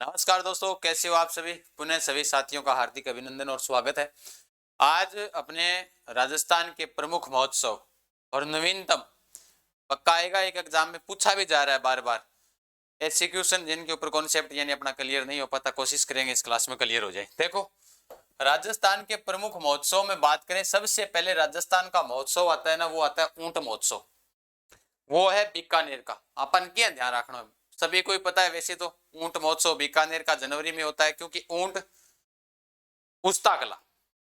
नमस्कार दोस्तों, कैसे हो आप सभी। पुनः सभी साथियों का हार्दिक अभिनंदन और स्वागत है। आज अपने राजस्थान के प्रमुख महोत्सव और नवीनतम, पक्का आएगा, एक एग्जाम में पूछा भी जा रहा है बार बार, एग्जीक्यूशन जिनके ऊपर कॉन्सेप्ट यानी अपना क्लियर नहीं हो पाता, कोशिश करेंगे इस क्लास में क्लियर हो जाए। देखो, राजस्थान के प्रमुख महोत्सव में बात करें, सबसे पहले राजस्थान का महोत्सव आता है ना, वो आता है ऊंट महोत्सव। वो है बीकानेर का। अपन क्या ध्यान रखना, सभी को ही पता है वैसे तो। ऊंट महोत्सव बीकानेर का जनवरी में होता है, क्योंकि ऊंट पुस्ता कला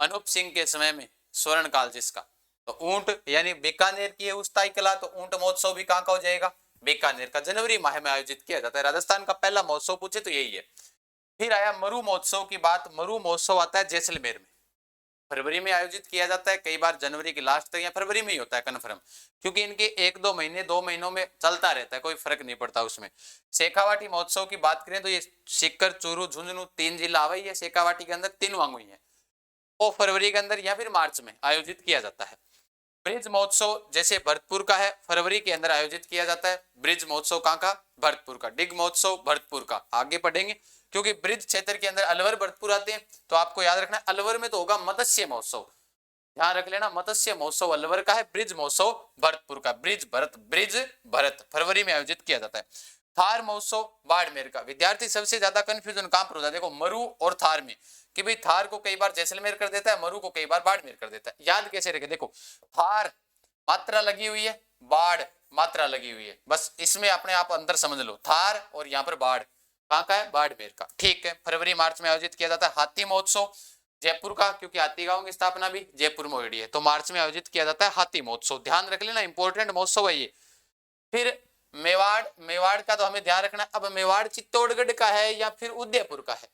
अनूप सिंह के समय में स्वर्ण काल जिसका, तो ऊंट यानी बीकानेर की है उस्ताई कला, तो ऊंट महोत्सव भी कहाँ का हो जाएगा, बीकानेर का। जनवरी माह में आयोजित किया जाता है। राजस्थान का पहला महोत्सव पूछे तो यही है। फिर आया मरु महोत्सव की बात। मरु महोत्सव आता है जैसलमेर में, फरवरी में आयोजित किया जाता है। कई बार जनवरी के लास्ट तक या फरवरी में ही होता है कन्फर्म, क्योंकि इनके एक दो महीने 2 महीनों में चलता रहता है, कोई फर्क नहीं पड़ता उसमें। शेखावाटी महोत्सव की बात करें तो ये सीकर, चूरू, झुंझुनू 3 जिला आवे है शेखावाटी के अंदर, 3 वांगुई है। वो फरवरी के अंदर या फिर मार्च में आयोजित किया जाता है। ब्रिज महोत्सव जैसे भरतपुर का है, फरवरी के अंदर आयोजित किया जाता है। ब्रिज महोत्सव कहाँ का, भरतपुर का। डिग महोत्सव भरतपुर का, आगे पढ़ेंगे, क्योंकि ब्रिज क्षेत्र के अंदर अलवर भरतपुर आते हैं, तो आपको याद रखना अलवर में तो होगा मत्स्य महोत्सव, ध्यान रख लेना। मत्स्य महोत्सव अलवर का है, ब्रिज महोत्सव भरतपुर का। ब्रिज भरत फरवरी में आयोजित किया जाता है। थार महोत्सव बाड़मेर का। विद्यार्थी सबसे ज्यादा कंफ्यूजन कहां पर होता है, देखो मरु और थार में, कि भाई थार को कई बार जैसलमेर कर देता है, मरु को कई बार बाड़मेर कर देता है। याद कैसे रखे, देखो थार मात्रा लगी हुई है, बाढ़ मात्रा लगी हुई है, बस इसमें अपने आप अंतर समझ लो। थार और यहाँ पर बाढ़ कहाँ का है, बाड़मेर का। ठीक है, फरवरी मार्च में आयोजित किया जाता है। हाथी महोत्सव जयपुर का, क्योंकि हाथी गांव की स्थापना भी जयपुर में हुई है, तो मार्च में आयोजित किया जाता है हाथी महोत्सव। ध्यान रख लेना, इंपॉर्टेंट महोत्सव है ये। फिर मेवाड़, मेवाड़ का तो हमें ध्यान रखना। अब मेवाड़ चित्तौड़गढ़ का है या फिर उदयपुर का है,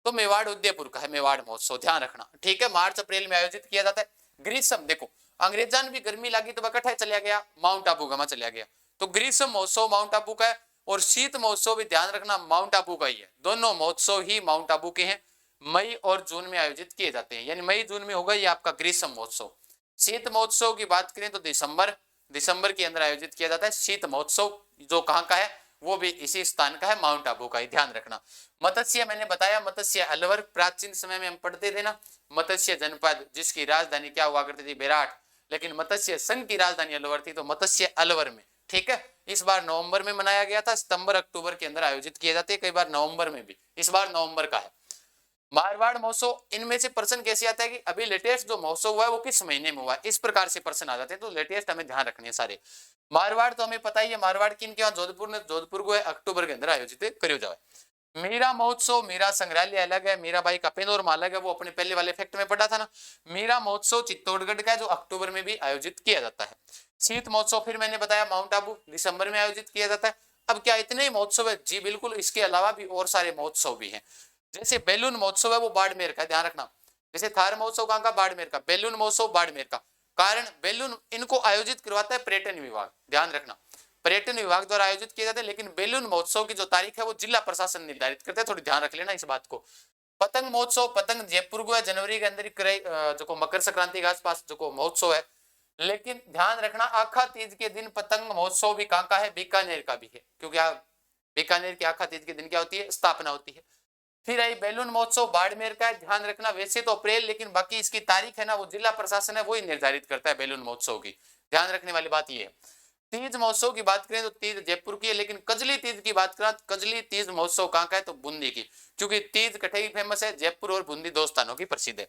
तो मेवाड़ उदयपुर का है मेवाड़ महोत्सव, ध्यान रखना। ठीक है, मार्च अप्रैल में आयोजित किया जाता है। ग्रीष्म, देखो अंग्रेजान भी गर्मी लगी तो वह चला गया, माउंट आबू गमा चला गया, तो ग्रीष्म महोत्सव माउंट आबू का है। और शीत महोत्सव भी ध्यान रखना माउंट आबू का ही है। दोनों महोत्सव ही माउंट आबू के हैं, मई और जून में आयोजित किए जाते हैं, यानी मई जून में होगा ये आपका ग्रीष्म महोत्सव। शीत महोत्सव की बात करें तो दिसंबर के अंदर आयोजित किया जाता है शीत महोत्सव, जो कहाँ का है, वो भी इसी स्थान का है, माउंट आबू का ही, ध्यान रखना। मत्स्य मैंने बताया, मत्स्य अलवर, प्राचीन समय में हम पढ़ते थे ना, मत्स्य जनपद जिसकी राजधानी क्या हुआ करती थी, विराट, लेकिन मत्स्य संघ की राजधानी अलवर थी, तो मत्स्य अलवर में। ठीक है, इस बार नवंबर में मनाया गया था, सितंबर अक्टूबर के अंदर आयोजित किए जाते हैं, कई बार नवंबर में भी, इस बार नवंबर का है। मारवाड़ महोत्सव, इनमें से प्रश्न कैसे आता है कि अभी लेटेस्ट जो महोत्सव हुआ है वो किस महीने में हुआ है, इस प्रकार से प्रश्न आ जाते हैं, तो लेटेस्ट हमें ध्यान रखने हैं सारे। मारवाड़ तो हमें पता ही है, मारवाड़ किन के, जोधपुर को है, अक्टूबर के अंदर आयोजित करो जाए। मीरा महोत्सव, मीरा संग्रहालय अलग है, मीराबाई का पेनोरमा अलग है, वो अपने पहले वाले फैक्ट में पढ़ा था ना। मीरा महोत्सव चित्तौड़गढ़ का है, जो अक्टूबर में भी आयोजित किया जाता है। शीत महोत्सव फिर मैंने बताया माउंट आबू, दिसंबर में आयोजित किया जाता है। अब क्या इतने ही महोत्सव है, जी बिल्कुल, इसके अलावा भी और सारे महोत्सव भी हैं। जैसे बैलून महोत्सव है वो बाड़मेर का, ध्यान रखना। जैसे थार महोत्सव कहाँ का, बाड़मेर का। बैलून महोत्सव बाड़मेर का, कारण बैलून इनको आयोजित करवाता है पर्यटन विभाग, ध्यान रखना, पर्यटन विभाग द्वारा आयोजित किए जाते हैं। लेकिन बैलून महोत्सव की जो तारीख है वो जिला प्रशासन निर्धारित करते हैं, थोड़ी ध्यान रख लेना इस बात को। पतंग महोत्सव, पतंग जयपुर को है, जनवरी के अंदर जो मकर संक्रांति के आसपास जो महोत्सव है। लेकिन ध्यान रखना, आखा तीज के दिन पतंग महोत्सव भी कहाँ का है, बीकानेर का भी है, क्योंकि बीकानेर की आखा तीज के दिन क्या होती है, स्थापना होती है। फिर आई बैलून महोत्सव बाड़मेर का है, ध्यान रखना, वैसे तो अप्रैल, लेकिन बाकी इसकी तारीख है ना वो जिला प्रशासन है, वो ही निर्धारित करता है बैलून महोत्सव की, ध्यान रखने वाली बात ये है। तीज महोत्सव की बात करें तो तीज जयपुर की है, लेकिन कजली तीज की बात करें, कजली तीज महोत्सव कहाँ का है, तो बूंदी की, क्योंकि तीज कठई फेमस है, जयपुर और बूंदी दो स्थानों की प्रसिद्ध है।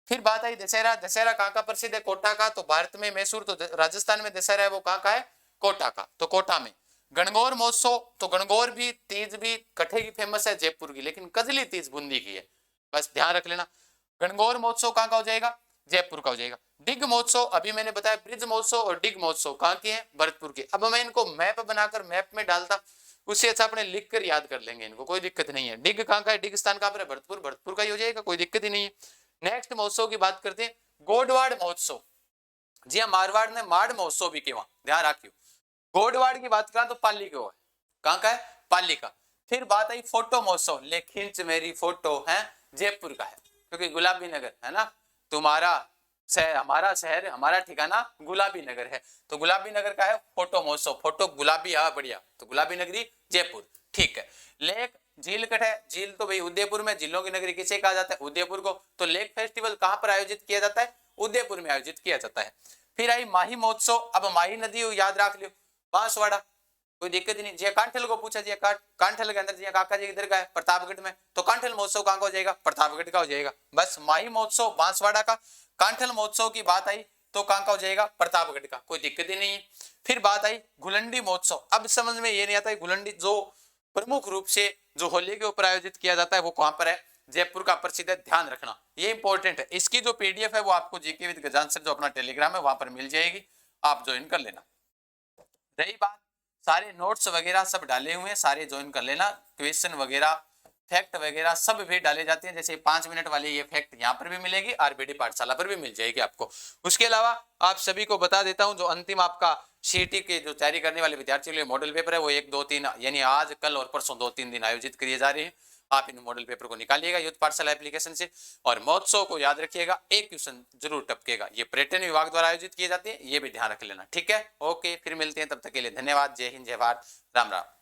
फिर बात आई दशहरा, दशहरा कहाँ का प्रसिद्ध है, कोटा का, तो भारत में मैसूर, तो राजस्थान में दशहरा है वो कहाँ का है, कोटा का, तो कोटा में। गणगौर महोत्सव, तो गणगौर भी तीज भी कठे की फेमस है, जयपुर की, लेकिन कजली तीज बूंदी की है, बस ध्यान रख लेना। गणगौर महोत्सव कहाँ का हो जाएगा, जयपुर का हो जाएगा। डिग महोत्सव अभी मैंने बताया, ब्रिज महोत्सव और डिग महोत्सव कहाँ के हैं, भरतपुर के। अब मैं इनको मैप बनाकर मैप में डालता, उससे अच्छा अपने लिख कर याद कर लेंगे इनको, कोई दिक्कत नहीं है। डिग कहाँ का है, डिग स्थान कहाँ पर है, भरतपुर, भरतपुर का ही हो जाएगा, कोई दिक्कत ही नहीं है। नेक्स्ट महोत्सव की बात करते हैं, गोडवाड़ महोत्सव। जी हाँ, मारवाड़ ने माड़ महोत्सव भी किया, ध्यान रखियो। गोडवाड़ की बात करें तो पाली का है, कहाँ का है, पाली का। फिर बात आई फोटो महोत्सव, ले खींच मेरी फोटो है, जयपुर का है, क्योंकि गुलाबी नगर है ना, तुम्हारा शहर, हमारा शहर, हमारा ठिकाना गुलाबी नगर है, तो गुलाबी नगर का है फोटो महोत्सव। फोटो गुलाबी, हाँ बढ़िया, तो गुलाबी नगरी जयपुर। ठीक है, लेक झील कट है, झील तो भाई उदयपुर में, झीलों की नगरी किसे कहा जाता है? उदयपुर को। तो लेक फेस्टिवल कहां पर आयोजित किया जाता है? उदयपुर में आयोजित किया जाता है। फिर आई माही महोत्सव। अब माही नदी याद रख लियो, बांसवाड़ा, कोई दिक्कत नहीं। जी कांठल को पूछा, जी कांठल के अंदर जी काका जी किधर का है? प्रतापगढ़ में, तो कांठल महोत्सव कहां का हो जाएगा? प्रतापगढ़ का हो जाएगा। बस माही महोत्सव बांसवाड़ा का, कांठल महोत्सव की बात आई तो कहां का हो जाएगा? प्रतापगढ़ का, कोई दिक्कत ही नहीं है। फिर बात आई घुलंडी महोत्सव। अब समझ में ये नहीं आता है घुलंडी जो प्रमुख रूप से जो होली के ऊपर आयोजित किया जाता है वो कहां पर है? जयपुर का प्रसिद्ध है, ध्यान रखना ये इंपॉर्टेंट है। इसकी जो पीडीएफ है वो आपको जीके विद गजान सर जो अपना टेलीग्राम है वहां पर मिल जाएगी, आप ज्वाइन कर लेना। रही बात, सारे नोट्स वगैरह सब डाले हुए हैं, सारे ज्वाइन कर लेना। क्वेश्चन वगैरह फैक्ट वगैरह सब भी डाले जाते हैं, जैसे 5 मिनट वाली ये फैक्ट यहाँ पर भी मिलेगी, आरबीडी पाठशाला पर भी मिल जाएगी आपको। उसके अलावा आप सभी को बता देता हूँ जो अंतिम आपका सीईटी के जो तैयारी करने वाले विद्यार्थियों के लिए मॉडल पेपर है वो 1 2 3 यानी आज कल और परसों 2-3 दिन आयोजित किए जा रहे हैं। आप इन मॉडल पेपर को निकालिएगा युद्ध पाठशाला एप्लीकेशन से। और महोत्सव को याद रखिएगा, एक क्वेश्चन जरूर टपकेगा, ये पर्यटन विभाग द्वारा आयोजित किए जाते हैं, ये भी ध्यान रख लेना। ठीक है, ओके, फिर मिलते हैं, तब तक के लिए धन्यवाद। जय हिंद, जय भारत, राम राम।